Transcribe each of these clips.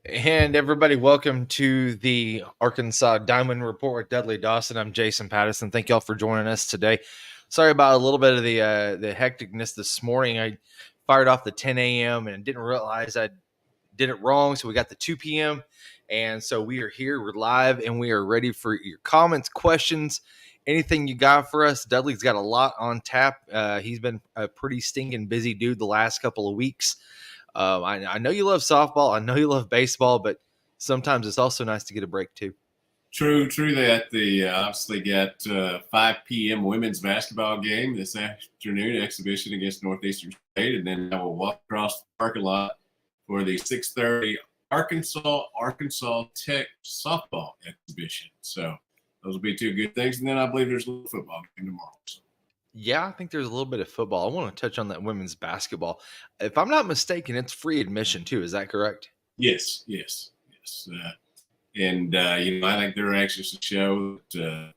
And everybody, welcome to the Arkansas Diamond Report with Dudley Dawson. I'm Jason Patterson. Thank y'all for joining us today. Sorry about a little bit of the hecticness this morning. I fired off the 10 a.m. and didn't realize I did it wrong. So we got the 2 p.m. And so we are here. We're live and we are ready for your comments, questions, anything you got for us. Dudley's got a lot on tap. He's been a pretty stinking busy dude the last couple of weeks. I know you love softball. I know you love baseball, but sometimes it's also nice to get a break too. True that. The obviously got 5 p.m. women's basketball game this afternoon, exhibition against Northeastern State, and then I will walk across the parking lot for the 6:30 Arkansas Tech softball exhibition. So those will be two good things, and then I believe there's a little football game tomorrow. So. Yeah, I think there's a little bit of football. I want to touch on that women's basketball. If I'm not mistaken, it's free admission too. Is that correct? Yes. And I think they're anxious to show that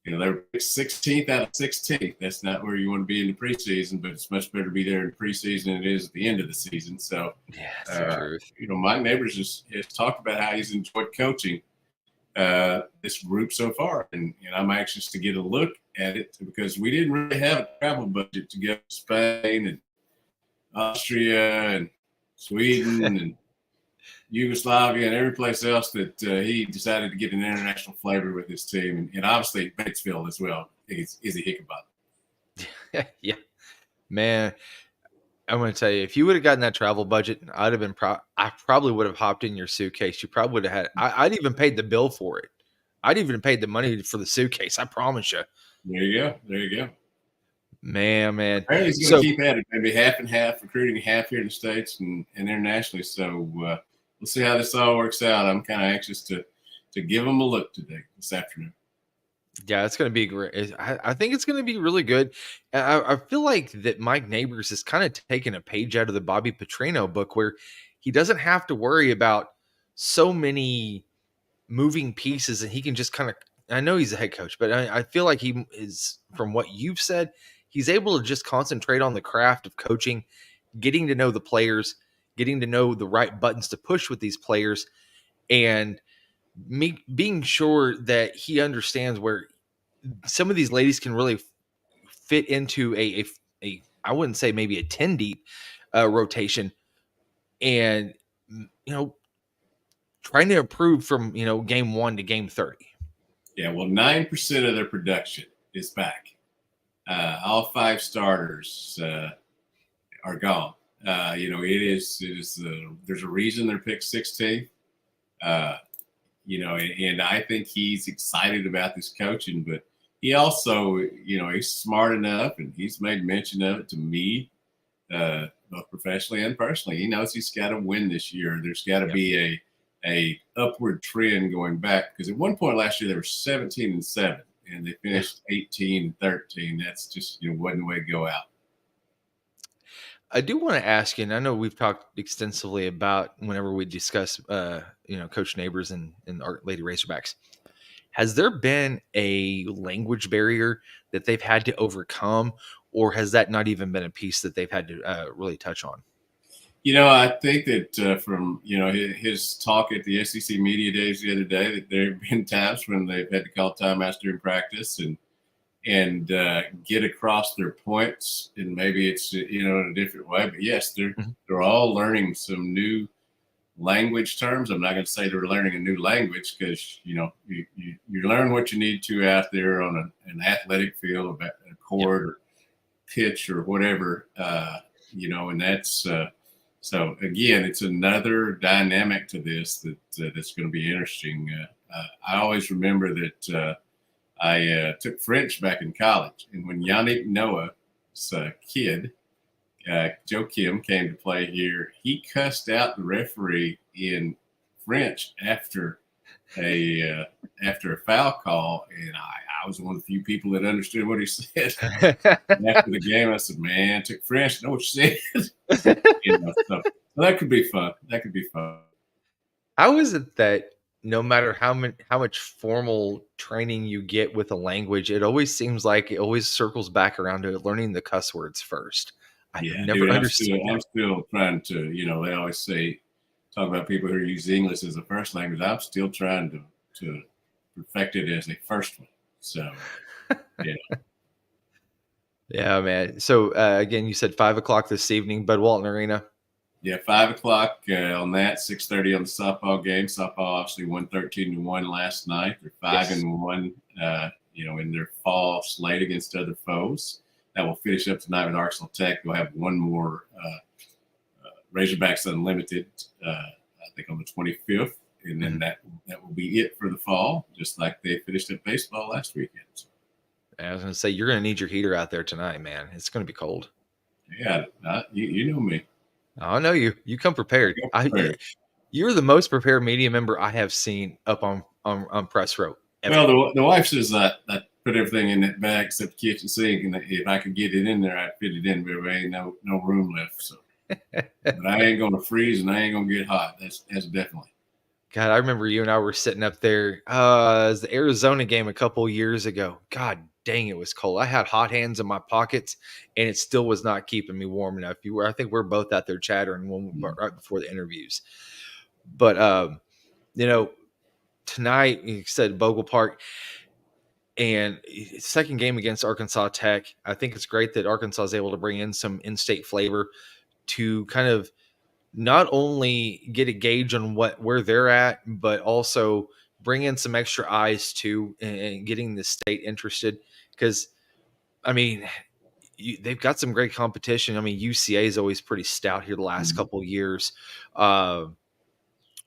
they're 16th out of 16th. That's not where you want to be in the preseason, but it's much better to be there in the preseason than it is at the end of the season. So, yeah, that's the truth. Mike Neighbors has talked about how he's enjoyed coaching this group so far, and I'm anxious to get a look at it because we didn't really have a travel budget to go to Spain and Austria and Sweden and Yugoslavia and every place else that he decided to get an international flavor with his team, and obviously Batesville as well. Is a Hickabottom. Yeah, man. I'm going to tell you, if you would have gotten that travel budget, I'd have been I probably would have hopped in your suitcase. You probably would have had. I'd even paid the bill for it. I'd even paid the money for the suitcase. I promise you. There you go. Man. Apparently he's going to keep at it. Maybe half and half, recruiting half here in the States and internationally. So we'll see how this all works out. I'm kind of anxious to give him a look this afternoon. Yeah, it's going to be great. I think it's going to be really good. I feel like that Mike Neighbors is kind of taking a page out of the Bobby Petrino book where he doesn't have to worry about so many moving pieces and he can just kind of, I know he's a head coach, but I feel like he is, from what you've said, he's able to just concentrate on the craft of coaching, getting to know the players, getting to know the right buttons to push with these players, and being sure that he understands where some of these ladies can really fit into a I wouldn't say maybe a 10 deep rotation, and trying to improve from game 1 to game 30. Yeah, well, 9% of their production is back. All 5 starters are gone. It is there's a reason they're picked 16th. And I think he's excited about this coaching, but he also, he's smart enough, and he's made mention of it to me, both professionally and personally. He knows he's got to win this year. There's got to be a upward trend going back, because at one point last year they were 17-7, and they finished 18-13. That's just wasn't the way to go out. I do want to ask you, and I know we've talked extensively about whenever we discuss, Coach Neighbors and our Lady Razorbacks. Has there been a language barrier that they've had to overcome, or has that not even been a piece that they've had to really touch on? I think that from his talk at the SEC Media Days the other day, that there have been times when they've had to call timeouts during practice and get across their points, and maybe it's in a different way. But yes, they're all learning some new language terms. I'm not going to say they're learning a new language, because you learn what you need to out there on an athletic field, a court or pitch or whatever, and that's so again, it's another dynamic to this that's going to be interesting. I always remember that I took French back in college, and when Yannick Noah's kid, Joe Kim, came to play here, he cussed out the referee in French after a foul call, and I was one of the few people that understood what he said. After the game, I said, "Man, I took French, I know what you said." So that could be fun. How is it that no matter how much formal training you get with a language, it always seems like it always circles back around to learning the cuss words first? I've never understood. I'm still trying to, they always say talk about people who use English as a first language. I'm still trying to perfect it as a first one. So, yeah. Yeah, man. So again, you said 5 o'clock this evening, Bud Walton Arena. Yeah, 5 o'clock on that, 6:30 on the softball game. Softball obviously won 13-1 last night. They're five Yes. and one, in their fall slate against other foes. That will finish up tonight with Arkansas Tech. We'll have one more Razorbacks Unlimited, I think on the 25th, and then that will be it for the fall, just like they finished up baseball last weekend. So, I was going to say you're going to need your heater out there tonight, man. It's going to be cold. yeah, you know me. I know you. You come prepared. You're the most prepared media member I have seen up on press row ever. Well, the wife says that I put everything in that bag except the kitchen sink, and if I could get it in there, I'd fit it in, but there ain't no room left. So, but I ain't gonna freeze and I ain't gonna get hot. That's definitely. God, I remember you and I were sitting up there. It was the Arizona game a couple years ago. God dang, it was cold. I had hot hands in my pockets, and it still was not keeping me warm enough. I think we're both out there chattering right before the interviews. But tonight you said Bogle Park, and second game against Arkansas Tech. I think it's great that Arkansas is able to bring in some in-state flavor to kind of not only get a gauge on where they're at, but also bring in some extra eyes too, and getting the state interested. Because I mean, they've got some great competition. I mean, UCA is always pretty stout here the last couple of years.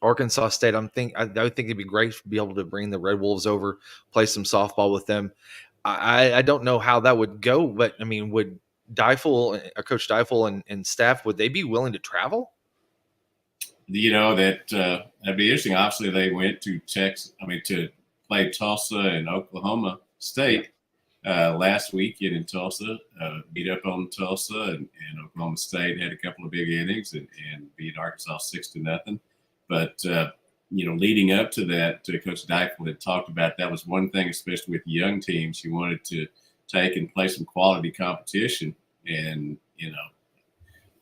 Arkansas State, I would think it'd be great to be able to bring the Red Wolves over, play some softball with them. I don't know how that would go, but I mean, would Coach Deifel and staff, would they be willing to travel? That'd be interesting. Obviously, they went to Texas. To play Tulsa and Oklahoma State last weekend in Tulsa. Beat up on Tulsa, and Oklahoma State had a couple of big innings and beat Arkansas 6-0. But leading up to that, Coach Deifel had talked about that was one thing, especially with young teams, he wanted to take and play some quality competition, and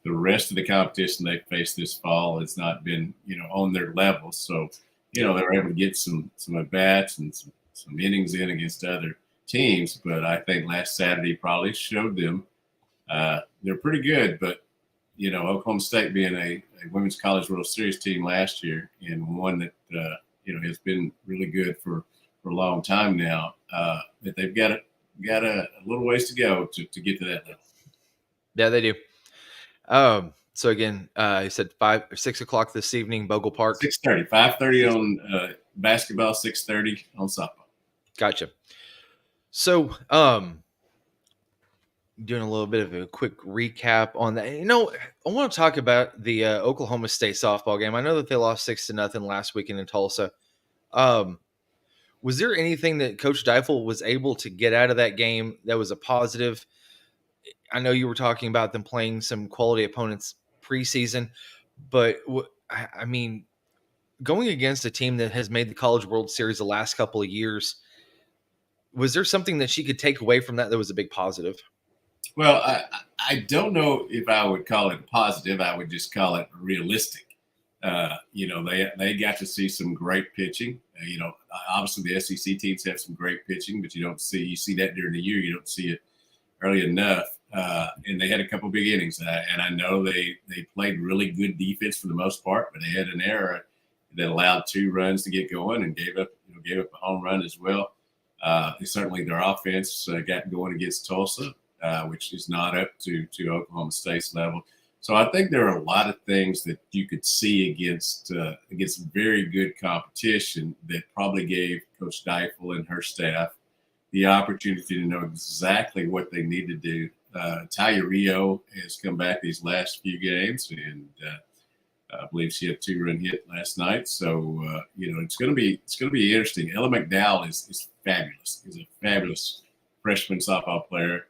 the rest of the competition they faced this fall has not been, on their level. So, they were able to get some at bats and some innings in against other teams. But I think last Saturday probably showed them they're pretty good. But, Oklahoma State being a Women's College World Series team last year, and one that, has been really good for a long time now, that they've got a little ways to go to get to that level. Yeah, they do. So again, you said 5 or 6 o'clock this evening, Bogle Park. 6:30, 5:30 on basketball, 6:30 on softball. Gotcha. So, doing a little bit of a quick recap on that. I want to talk about the Oklahoma State softball game. I know that they lost 6-0 last weekend in Tulsa. Was there anything that Coach Deifel was able to get out of that game that was a positive? I know you were talking about them playing some quality opponents preseason, but I mean, going against a team that has made the College World Series the last couple of years, was there something that she could take away from that was a big positive? Well, I don't know if I would call it positive. I would just call it realistic. They got to see some great pitching. Obviously the SEC teams have some great pitching, but you see that during the year. You don't see it early enough. And they had a couple big innings, and I know they played really good defense for the most part, but they had an error that allowed 2 runs to get going and gave up a home run as well. Certainly their offense got going against Tulsa, which is not up to Oklahoma State's level. So I think there are a lot of things that you could see against very good competition that probably gave Coach Deifel and her staff the opportunity to know exactly what they need to do. Talia Rio has come back these last few games, and I believe she had a 2-run hit last night. So it's going to be interesting. Ella McDowell is fabulous. She's a fabulous freshman softball player.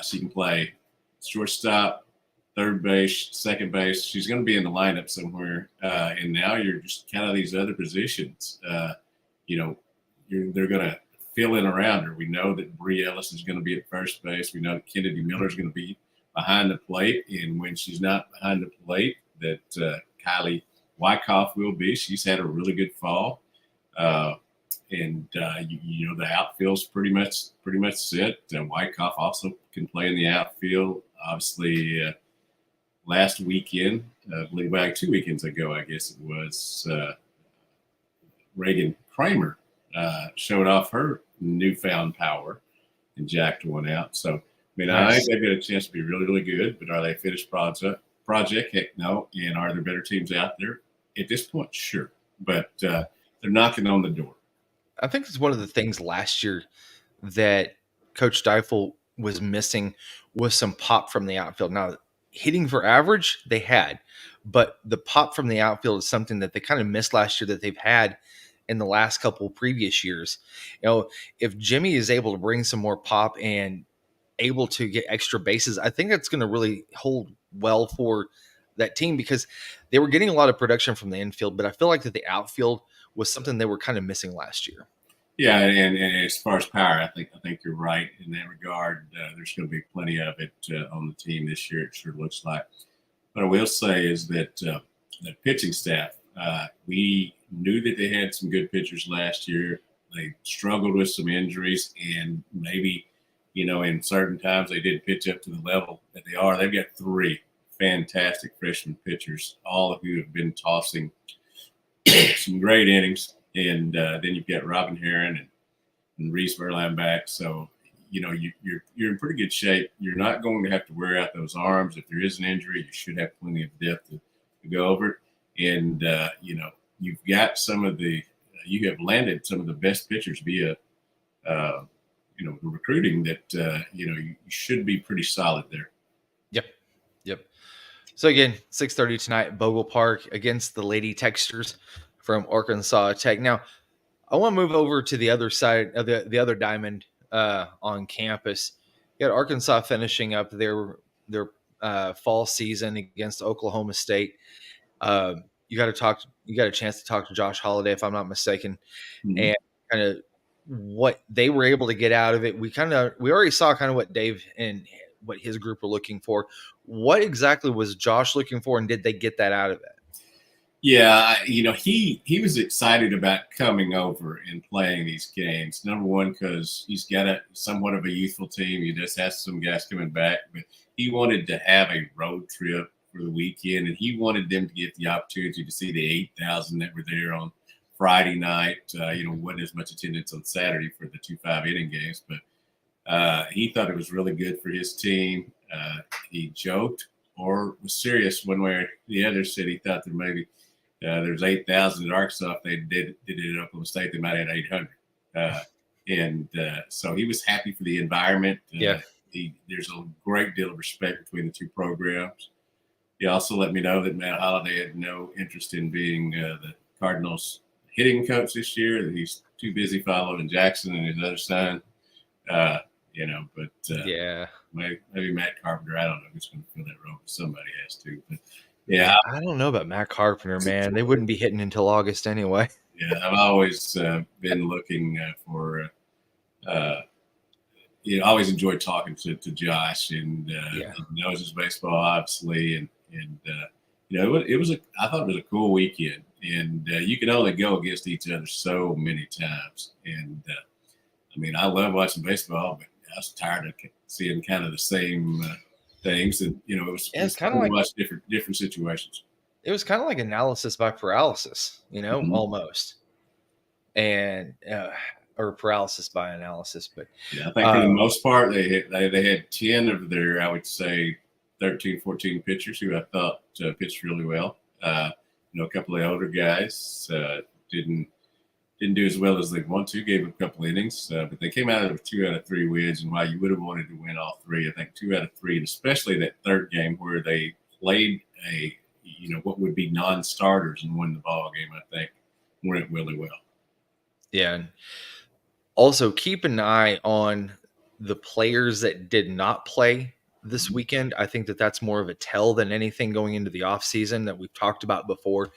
She can play shortstop, third base, second base. She's going to be in the lineup somewhere. And now you're just kind of these other positions. They're going to fill in around her. We know that Bree Ellis is going to be at first base. We know that Kennedy Miller is going to be behind the plate. And when she's not behind the plate, that Kylie Wyckoff will be. She's had a really good fall. Uh, and the outfield's pretty much set. Wyckoff also can play in the outfield. Obviously, last weekend, I believe back 2 weekends ago, I guess it was, Reagan Kramer showed off her newfound power and jacked one out. So, I mean, I think Nice. they've got a chance to be really, really good. But are they a finished project? Heck no. And are there better teams out there at this point? Sure, but they're knocking on the door. I think it's one of the things last year that Coach Deifel was missing was some pop from the outfield. Now, hitting for average, they had, but the pop from the outfield is something that they kind of missed last year that they've had in the last couple previous years. If Jimmy is able to bring some more pop and able to get extra bases, I think that's going to really hold well for that team because they were getting a lot of production from the infield, but I feel like that the outfield was something they were kind of missing last year. Yeah, and as far as power, I think you're right in that regard. There's going to be plenty of it on the team this year. It sure looks like. What I will say is that the pitching staff, we knew that they had some good pitchers last year. They struggled with some injuries, and maybe in certain times they didn't pitch up to the level that they are. They've got three fantastic freshman pitchers, all of who have been tossing some great innings. And then you've got Robin Heron and Reese Verline back. So, you're in pretty good shape. You're not going to have to wear out those arms. If there is an injury, you should have plenty of depth to go over it. And, you've got you have landed some of the best pitchers via, the recruiting that, you should be pretty solid there. Yep. Yep. So again, 6:30 tonight at Bogle Park against the Lady Texters from Arkansas Tech. Now, I want to move over to the other side of the other diamond on campus. You got Arkansas finishing up their fall season against Oklahoma State. You got a chance to talk to Josh Holiday, if I'm not mistaken, Mhm. and kind of what they were able to get out of it. We already saw kind of what Dave and what his group were looking for. What exactly was Josh looking for, and did they get that out of it? Yeah, he was excited about coming over and playing these games. Number one, because he's got somewhat of a youthful team. He just has some guys coming back, but he wanted to have a road trip for the weekend, and he wanted them to get the opportunity to see the 8,000 that were there on Friday night. Wasn't as much attendance on Saturday for the 2 5 inning games, but he thought it was really good for his team. He joked or was serious one way or the other. Said he thought there maybe there's 8,000 at Arkansas. If they did it at Oklahoma State, they might have 800. And so he was happy for the environment. Yeah. There's a great deal of respect between the two programs. He also let me know that Matt Holliday had no interest in being the Cardinals hitting coach this year, that he's too busy following Jackson and his other son. But Yeah. maybe Matt Carpenter. I don't know who's going to fill that role, but somebody has to. But yeah, I don't know about Matt Carpenter, man. They wouldn't be hitting until August anyway. yeah, I've always been looking for. Always enjoyed talking to Josh, and Yeah. he knows his baseball obviously, and I thought it was a cool weekend, and you can only go against each other so many times, and I mean I love watching baseball, but I was tired of seeing kind of the same things, and it Yeah, was fun to watch different situations. it was kind of like analysis by paralysis, Mhm. almost. And or paralysis by analysis, but Yeah, I think for the most part, they had 10 of their, I would say, 13, 14 pitchers who I thought pitched really well. A couple of the older guys didn't do as well as they want to. Gave them a couple innings, but they came out of 2 out of 3 wins. And while you would have wanted to win all three, I think 2 out of 3, and especially that third game where they played what would be non-starters and won the ball game, I think went really well. yeah. And also keep an eye on the players that did not play this Mhm. weekend. I think that that's more of a tell than anything going into the off season that we've talked about before.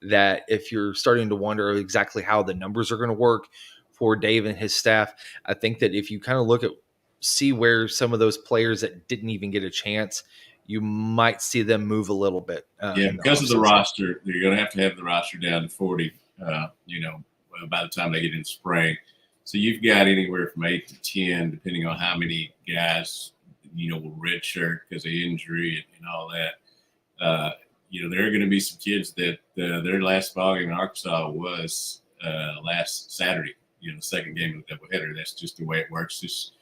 That if you're starting to wonder exactly how the numbers are going to work for Dave and his staff, I think that if you kind of see where some of those players that didn't even get a chance you might see them move a little bit Yeah, in the because of the offseason. roster, you're going to have the roster down to 40. By the time they get in spring, so you've got anywhere from 8 to 10, depending on how many guys will redshirt because of injury and all that. There are going to be some kids that their last ball game in Arkansas was last Saturday. The second game of the doubleheader. That's just the way it works. These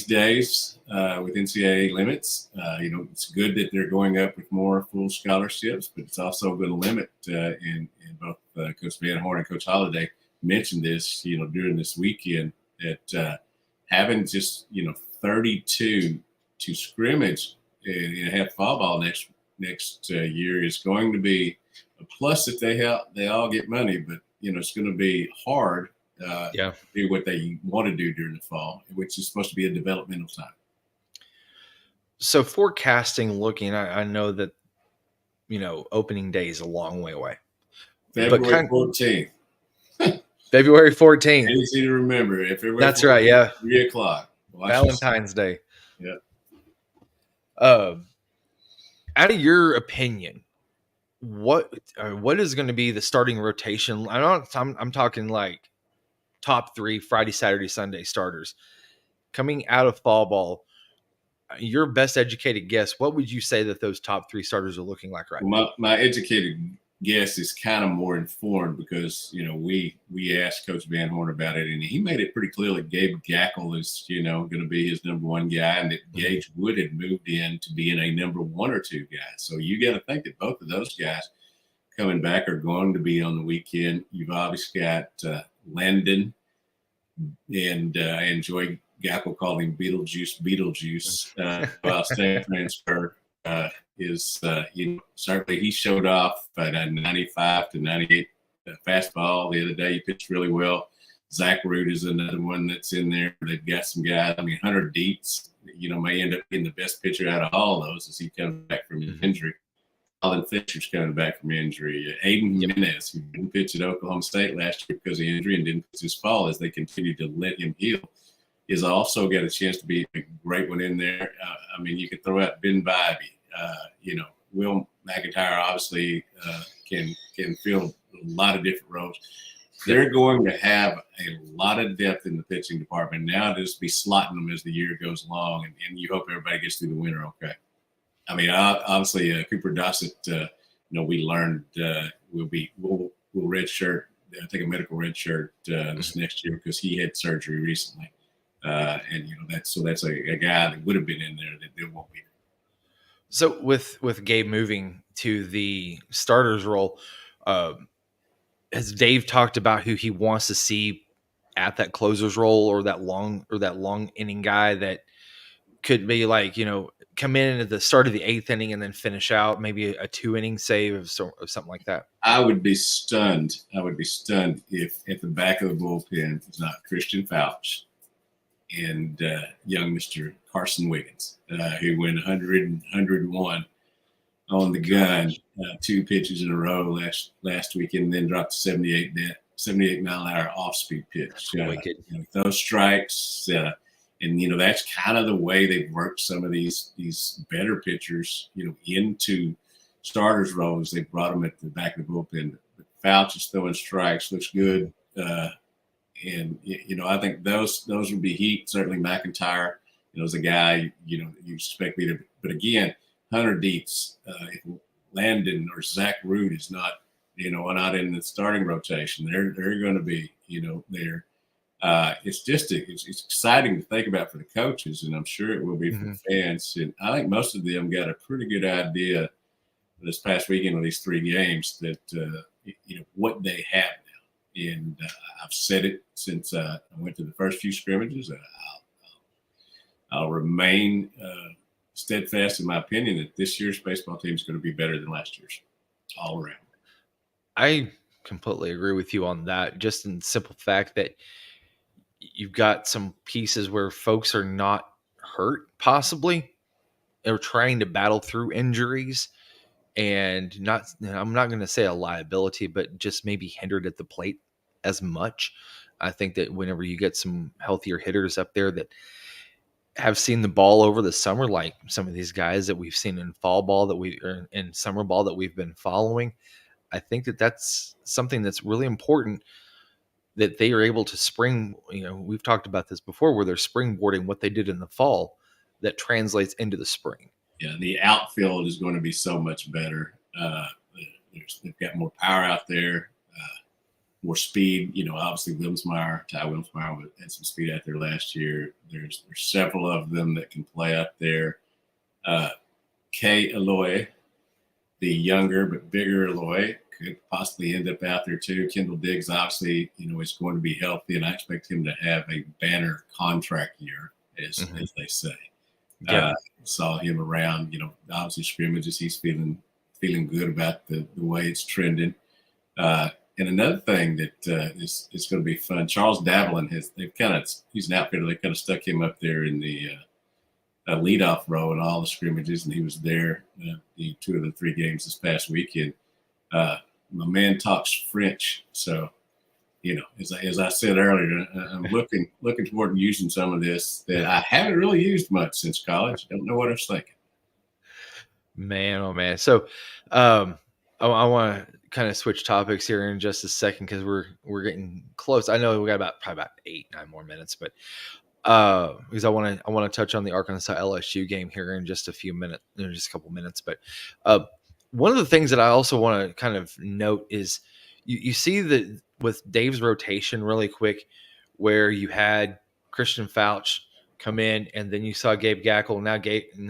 days with NCAA limits, it's good that they're going up with more full scholarships, but it's also going to limit. In both Coach Van Horn and Coach Holliday mentioned this, during this weekend that having just 32 to scrimmage and have fall ball next year is going to be a plus if they all get money, but it's going to be hard Yeah. do what they want to do during the fall, which is supposed to be a developmental time. So forecasting, looking, I know that opening day is a long way away, but February 14th. February 14th. Easy to remember. February That's 14th, right. Yeah. 3:00. Valentine's Day. Yeah. Out of your opinion, what is going to be the starting rotation? I'm talking like top 3 Friday, Saturday, Sunday starters coming out of fall ball. Your best educated guess, what would you say that those top 3 starters are looking like right now? My educated guess is kind of more informed because we asked Coach Van Horn about it, and he made it pretty clear that Gabe Gackle is going to be his number 1 guy, and that Gage Wood had moved in to being a number 1 or 2 guy. So you got to think that both of those guys coming back are going to be on the weekend. You've obviously got Landon, and Joy Gackle called him Beetlejuice. While San Transfer is certainly he showed off at a 95 to 98 fastball the other day. He pitched really well. Zach Root is another one that's in there. They've got some guys. I mean, Hunter Dietz, may end up being the best pitcher out of all of those as he comes back from injury. Colin Fisher's coming back from injury. Aiden Jimenez, who didn't pitch at Oklahoma State last year because of injury and didn't pitch this fall as they continue to let him heal, is also got a chance to be a great one in there. You could throw out Ben Bybee. Will McIntyre obviously can fill a lot of different roles. They're going to have a lot of depth in the pitching department. Now just be slotting them as the year goes along, and you hope everybody gets through the winter okay. Obviously, Cooper Dossett, we learned we'll redshirt, take a medical redshirt this next year because he had surgery recently. That's a guy that would have been in there that won't be. So with Gabe moving to the starters role, has Dave talked about who he wants to see at that closer's role or that long inning guy that could be like, come in at the start of the 8th inning and then finish out maybe a 2-inning save of something like that? I would be stunned. If at the back of the bullpen is not Christian Fouch and young Mr. Carson Wiggins, who went 100 and 101 on the gun, 2 pitches in a row last weekend, and then dropped a 78 mile an hour off speed pitch. Those strikes, and that's kind of the way they've worked some of these better pitchers, into starters roles. They brought them at the back of the bullpen. But Fouch is throwing strikes, looks good. And I think those would be heat. Certainly McIntyre, is a guy you expect me to. But again, Hunter Dietz, if Landon or Zach Root is not not in the starting rotation, they're going to be there. It's exciting to think about for the coaches, and I'm sure it will be for the fans. And I think most of them got a pretty good idea this past weekend with these 3 games that what they have now. And I've said it since I went to the first few scrimmages. I'll remain steadfast in my opinion that this year's baseball team is going to be better than last year's, all around. I completely agree with you on that. Just in the simple fact that you've got some pieces where folks are not hurt, possibly. They're trying to battle through injuries and I'm not going to say a liability, but just maybe hindered at the plate as much. I think that whenever you get some healthier hitters up there, that have seen the ball over the summer, like some of these guys that we've seen in fall ball that we or in summer ball that we've been following. I think that that's something that's really important that they are able to spring. We've talked about this before, where they're springboarding what they did in the fall that translates into the spring. Yeah, the outfield is going to be so much better. They've got more power out there, more speed. Obviously Ty Wilmsmeyer had some speed out there last year. There's several of them that can play out there. Kay Aloy, the younger but bigger Aloy, could possibly end up out there too. Kendall Diggs, obviously, is going to be healthy, and I expect him to have a banner contract year, as they say. Yep. Saw him around, obviously scrimmages. He's feeling good about the way it's trending. And another thing that is going to be fun, Charles Davelin he's an outfitter. They kind of stuck him up there in the leadoff row in all the scrimmages, and he was there the 2 of the 3 games this past weekend. My man talks French, so as I said earlier, I'm looking toward using some of this that I haven't really used much since college. Don't know what I was thinking. Man, oh man. So, I want to kind of switch topics here in just a second because we're getting close. I know we got probably about 8-9 more minutes, but because I want to touch on the Arkansas LSU game here in just a few minutes, in just a couple minutes. But one of the things that I also want to kind of note is you see that with Dave's rotation really quick, where you had Christian Fouch come in, and then you saw Gabe Gackle. Now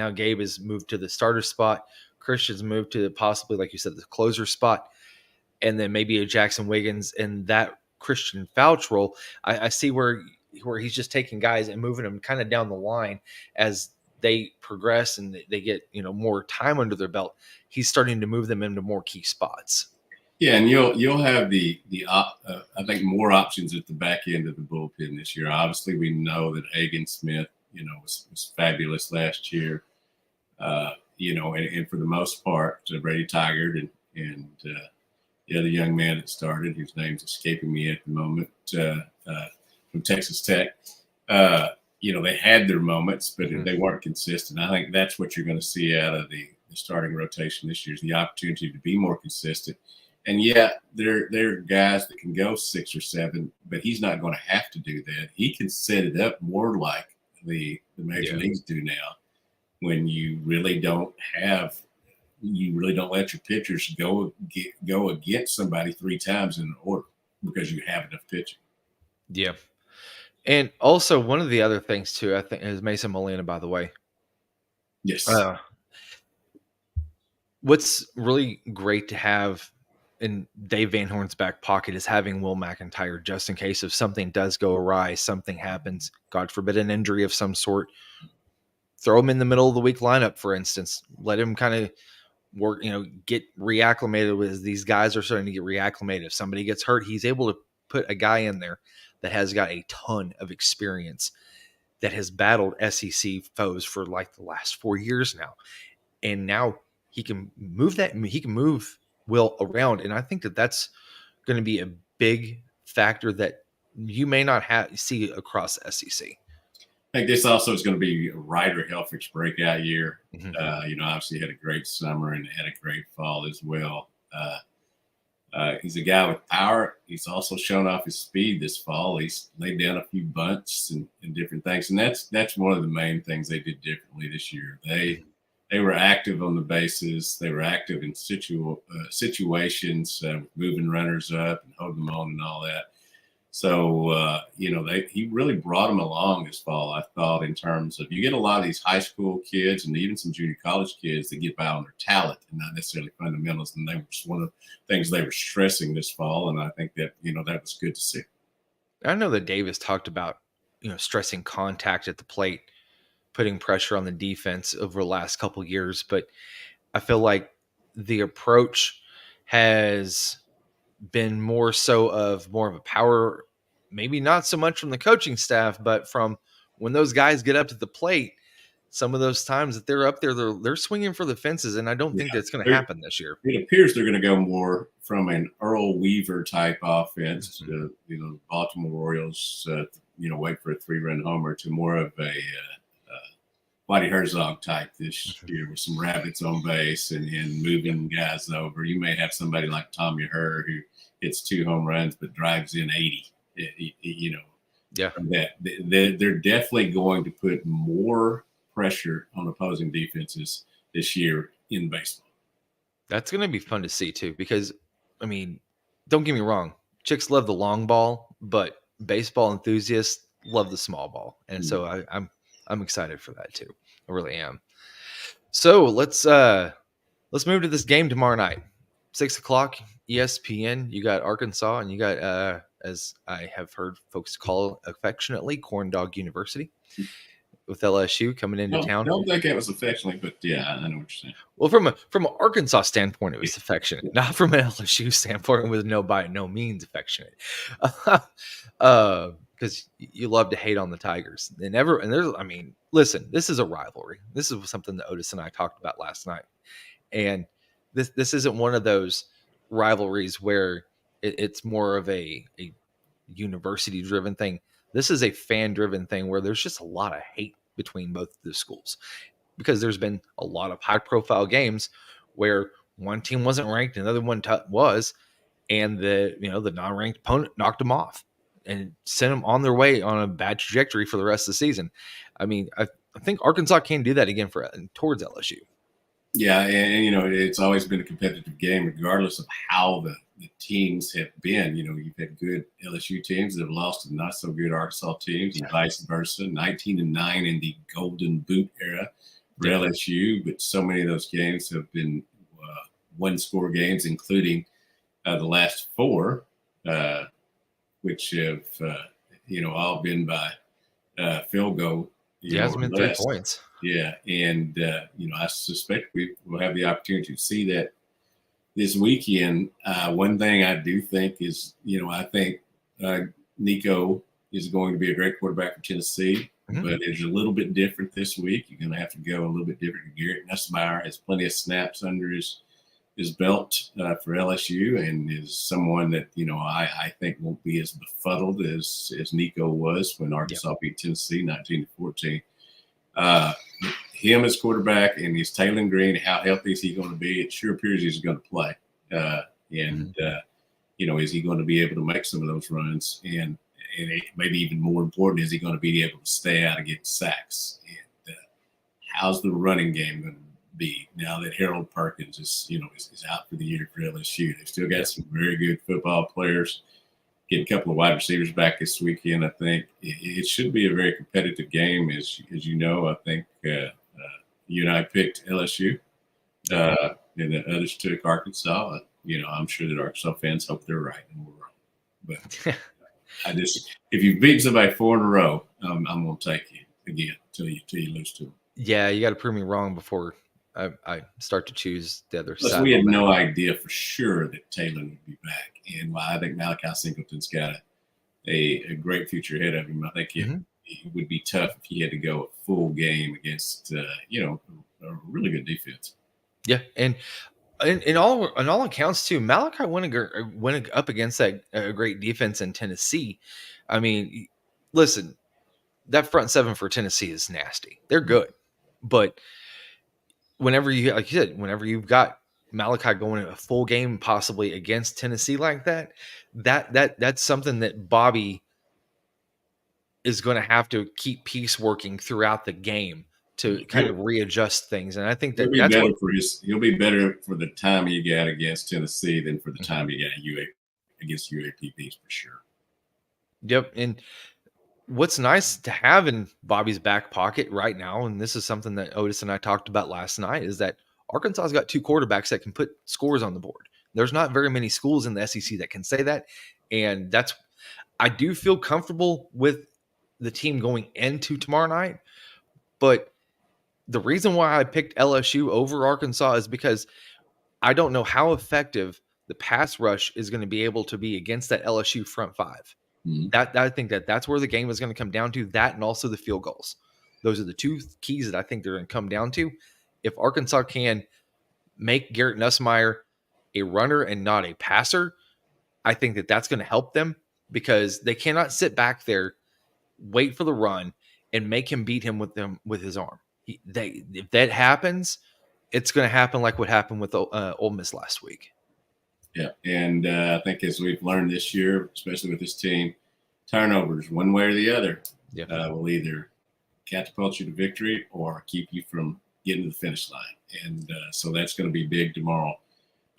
Gabe has moved to the starter spot. Christian's moved to possibly, like you said, the closer spot, and then maybe a Jackson Wiggins in that Christian Fouch role. I see where he's just taking guys and moving them kind of down the line as they progress and they get more time under their belt. He's starting to move them into more key spots. Yeah, and you'll have I think more options at the back end of the bullpen this year. Obviously, we know that Hagen Smith, was fabulous last year. And for the most part, Brady Tigard and the other young man that started, whose name's escaping me at the moment, from Texas Tech. They had their moments, but they weren't consistent. I think that's what you're going to see out of the starting rotation this year, is the opportunity to be more consistent. And there are guys that can go 6 or 7, but he's not going to have to do that. He can set it up more like the major leagues do now, when you really don't let your pitchers go against somebody 3 times in an order because you have enough pitching. Yeah. And also one of the other things too, I think, is Mason Molina, by the way. Yes. What's really great to have in Dave Van Horn's back pocket is having Will McIntyre, just in case if something does go awry, something happens, God forbid, an injury of some sort. Throw him in the middle of the week lineup, for instance. Let him kind of work, get reacclimated with these guys are starting to get reacclimated. If somebody gets hurt, he's able to put a guy in there that has got a ton of experience, that has battled SEC foes for like the last 4 years now. And now he can move Will around. And I think that that's going to be a big factor that you may not see across the SEC. I think this also is going to be Ryder Helfrich's breakout year. Obviously had a great summer and had a great fall as well. He's a guy with power. He's also shown off his speed this fall. He's laid down a few bunts and different things. And that's one of the main things they did differently this year. They were active on the bases. They were active in situations, moving runners up and holding them on and all that. So, he really brought them along this fall, I thought, in terms of, you get a lot of these high school kids and even some junior college kids that get by on their talent and not necessarily fundamentals. And they were just one of the things they were stressing this fall. And I think that, that was good to see. I know that Davis talked about, stressing contact at the plate, putting pressure on the defense over the last couple of years. But I feel like the approach has been more of a power, maybe not so much from the coaching staff, but from when those guys get up to the plate, some of those times that they're up there, they're swinging for the fences. And I don't think that's going to happen this year. It appears they're going to go more from an Earl Weaver type offense to, Baltimore Orioles, wait for a 3-run homer, to more of a Whitey Herzog type this Mhm. year with some rabbits on base and moving guys over. You may have somebody like Tommy Herr who hits 2 home runs but drives in 80. You know, Yeah, from that they're definitely going to put more pressure on opposing defenses this year in baseball. that's gonna be fun to see too. Because, I mean, don't get me wrong, chicks love the long ball, but baseball enthusiasts love the small ball, and Mm. so I'm excited for that too. I really am. So let's move to this game tomorrow night, 6 o'clock, ESPN. You got Arkansas, and you got as I have heard folks call affectionately, Corn Dog University, with LSU coming into town. Don't think it was affectionately, but yeah, I know what you're saying. Well, from an Arkansas standpoint, it was affectionate. Not from an LSU standpoint, it was by no means affectionate. Because you love to hate on the Tigers. And there's, I mean, listen, this is a rivalry. This is something that Otis and I talked about last night. And this isn't one of those rivalries where it's more of a university driven thing. This is a fan driven thing where there's just a lot of hate between both the schools, because there's been a lot of high profile games where one team wasn't ranked, another one was, and the non ranked opponent knocked them off and sent them on their way on a bad trajectory for the rest of the season. I mean, I think Arkansas can do that again towards LSU. Yeah, and you know, it's always been a competitive game, regardless of how the teams have been. You know, you've had good LSU teams that have lost to not so good Arkansas teams, and Yeah. vice versa. 19-9 in the Golden Boot era for Yeah. LSU, but so many of those games have been one-score games, including the last 4, uh, which have all been by field goal, Yeah, it's or been three less. points. Yeah, and I suspect we will have the opportunity to see that this weekend. One thing I do think is, I think Nico is going to be a great quarterback for Tennessee, Mhm. but it's a little bit different this week. You're going to have to go a little bit different. Garrett Nussmeier has plenty of snaps under his belt for LSU, and is someone that I think won't be as befuddled as Nico was when Yeah. Arkansas beat Tennessee 19-14. Uh, him as quarterback, and he's Taylor Green. How healthy is he going to be? It sure appears he's going to play. And Mhm. is he going to be able to make some of those runs? And maybe even more important, is he going to be able to stay out and get sacks? And how's the running game going to be now that Harold Perkins is out for the year for LSU? They've still got Yeah. some very good football players. Get a couple of wide receivers back this weekend. I think it should be a very competitive game. As you know, I think you and I picked LSU, Yeah. and the others took Arkansas. I'm sure that Arkansas fans hope they're right and we're wrong. But if you've beaten somebody 4 in a row, I'm going to take you again till you lose to them. Yeah, you got to prove me wrong before I start to choose the other Plus, side we on had that. no idea for sure that Taylor would be back, and while I think Malachi Singleton's got a great future ahead of him, I think it Mhm. would be tough if he had to go a full game against a really good defense. Yeah, and in all accounts too, Malachi went up against that great defense in Tennessee. I mean, listen, that front seven for Tennessee is nasty. They're good, but whenever like you said, whenever you've got Malachi going a full game possibly against Tennessee like that, that's something that Bobby is going to have to keep piece working throughout the game to kind He'll, of readjust things. And I think he'll that be that's what. better he'll be better for the time he got against Tennessee than for the Mhm. time he got against UAPBs for sure. Yep. And what's nice to have in Bobby's back pocket right now, and this is something that Otis and I talked about last night, is that Arkansas's got 2 quarterbacks that can put scores on the board. There's not very many schools in the SEC that can say that. And I do feel comfortable with the team going into tomorrow night. But the reason why I picked LSU over Arkansas is because I don't know how effective the pass rush is going to be able to be against that LSU front 5. Mhm. That I think that's where the game is going to come down to, that and also the field goals. Those are the 2 keys that I think they're going to come down to. If Arkansas can make Garrett Nussmeier a runner and not a passer, I think that's going to help them, because they cannot sit back there, wait for the run, and make him beat him with his arm. If that happens, it's going to happen like what happened with Ole Miss last week. Yeah, and I think as we've learned this year, especially with this team, turnovers, one way or the other, Yeah. will either catapult you to victory or keep you from getting to the finish line. And so that's going to be big tomorrow.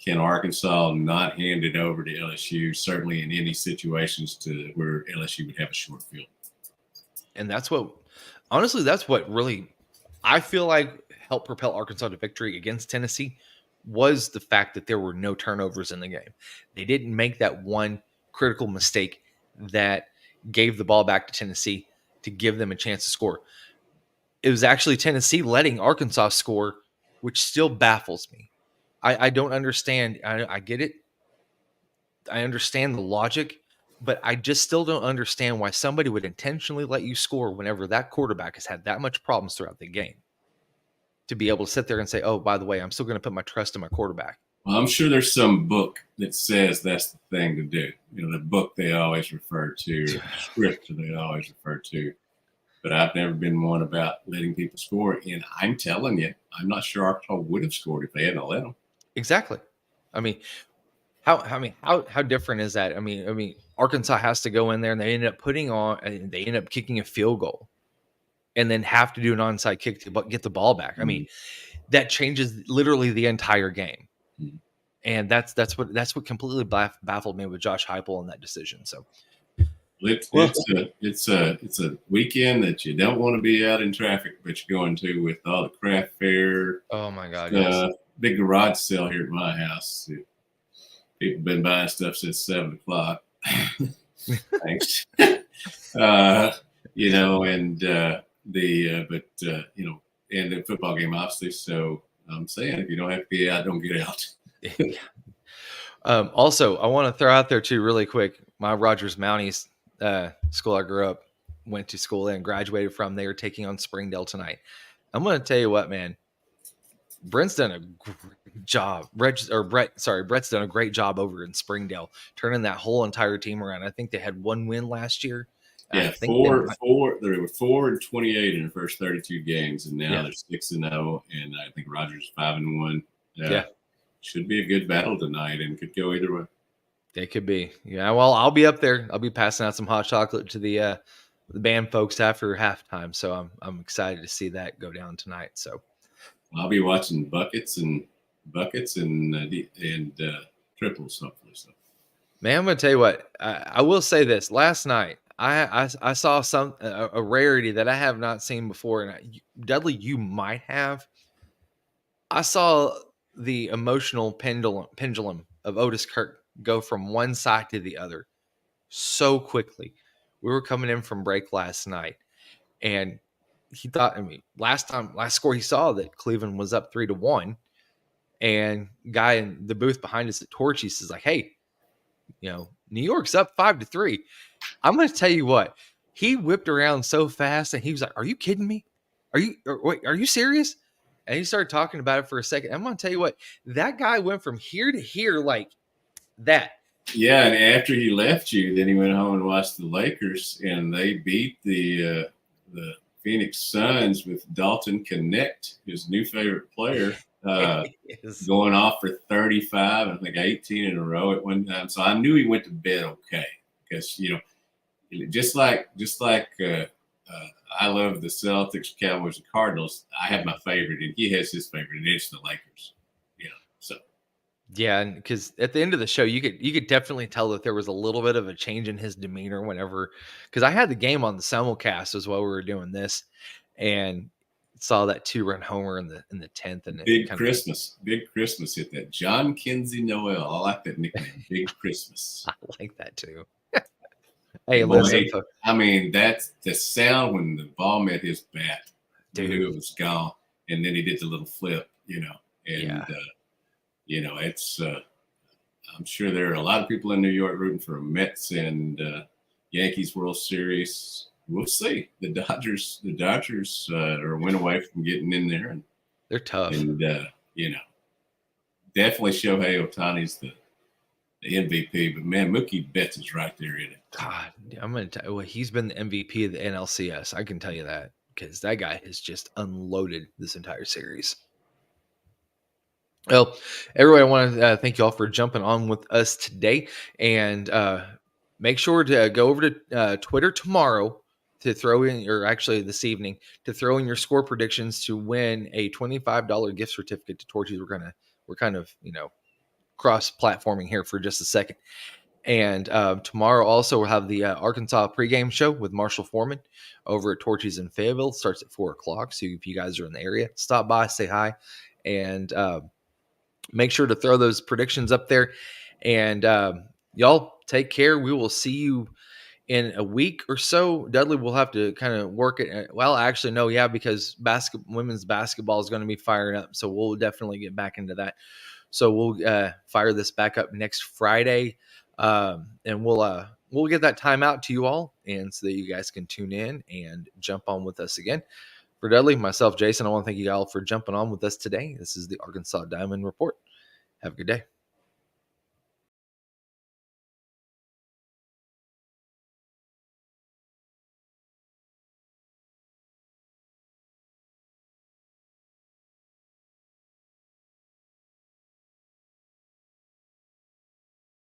Can Arkansas not hand it over to LSU, certainly in any situations to where LSU would have a short field? And that's what really I feel like helped propel Arkansas to victory against Tennessee was the fact that there were no turnovers in the game. They didn't make that one critical mistake that gave the ball back to Tennessee to give them a chance to score. It was actually Tennessee letting Arkansas score, which still baffles me. I don't understand. I get it. I understand the logic, but I just still don't understand why somebody would intentionally let you score whenever that quarterback has had that much problems throughout the game. To be able to sit there and say, "Oh, by the way, I'm still going to put my trust in my quarterback." Well, I'm sure there's some book that says that's the thing to do. You know, the book they always refer to, the script they always refer to. But I've never been one about letting people score. And I'm telling you, I'm not sure Arkansas would have scored if they hadn't let them. Exactly. I mean, how different is that? I mean, Arkansas has to go in there and they end up kicking a field goal and then have to do an onside kick to get the ball back. I mean, that changes literally the entire game. Mm-hmm. And that's what completely baffled me with Josh Heupel in that decision. So It's a weekend that you don't want to be out in traffic, but you're going to with all the craft fair. Oh my God, yes. Big garage sale here at my house. People have been buying stuff since 7 o'clock. Thanks. You know, and and the football game, obviously. So I'm saying if you don't have to be out, don't get out. Also, I want to throw out there too, really quick. My Rogers Mounties school I grew up, went to school and graduated from. They are taking on Springdale tonight. I'm going to tell you what, man. Brett's done a great job. Brett's done a great job over in Springdale, turning that whole entire team around. I think they had one win last year. Yeah, I think they were 4-28 in the first 32 games, and now they're 6-0, and I think Rogers is 5-1. Should be a good battle tonight, and could go either way. It could be. Yeah, well, I'll be up there. I'll be passing out some hot chocolate to the band folks after halftime, so I'm excited to see that go down tonight. So I'll be watching buckets and triples, hopefully. So, man, I'm going to tell you what. I will say this. Last night, I saw a rarity that I have not seen before, and Dudley, you might have. I saw the emotional pendulum of Otis Kirk go from one side to the other so quickly. We were coming in from break last night, and he thought, last score he saw that Cleveland was up 3-1, and guy in the booth behind us at Torchy says like, "Hey, New York's up 5-3. I'm going to tell you what, he whipped around so fast and he was like, "Are you kidding me? Are you serious?" And he started talking about it for a second. I'm going to tell you what, that guy went from here to here like that. Yeah, and after he left you, then he went home and watched the Lakers, and they beat the Phoenix Suns with Dalton Connect, his new favorite player, going off for 35, I think 18 in a row at one time. So I knew he went to bed okay, because just like I love the Celtics, Cowboys, and Cardinals. I have my favorite, and he has his favorite, and it's the Lakers. So. Yeah, because at the end of the show, you could definitely tell that there was a little bit of a change in his demeanor because I had the game on the simulcast as well. We were doing this, and saw that 2-run homer in the 10th, and Big Christmas hit that. John Kinsey Noel. I like that nickname, Big Christmas. I like that too. Hey, listen. I mean, that's the sound when the ball met his bat. Dude, you knew it was gone, and then he did the little flip, and it's. I'm sure there are a lot of people in New York rooting for Mets and Yankees World Series. We'll see. The Dodgers are a win away from getting in there, and they're tough. And definitely Shohei Ohtani's the MVP, but man, Mookie Betts is right there in it. God, I'm going to tell you, he's been the MVP of the NLCS. I can tell you that. because that guy has just unloaded this entire series. Well, everybody, I want to thank you all for jumping on with us today, and make sure to go over to Twitter tomorrow to throw in, or actually this evening, to throw in your score predictions to win a $25 gift certificate to Torchies. We're kind of cross-platforming here for just a second. And tomorrow also we'll have the Arkansas pregame show with Marshall Foreman over at Torchies in Fayetteville. Starts at 4 o'clock. So if you guys are in the area, stop by, say hi, and make sure to throw those predictions up there. And y'all take care. We will see you in a week or so. Dudley will have to kind of work it. Well, actually, no, yeah, because women's basketball is going to be firing up. So we'll definitely get back into that. So we'll fire this back up next Friday. And we'll get that time out to you all, and so that you guys can tune in and jump on with us again. For Dudley, myself, Jason, I want to thank you all for jumping on with us today. This is the Arkansas Diamond Report. Have a good day.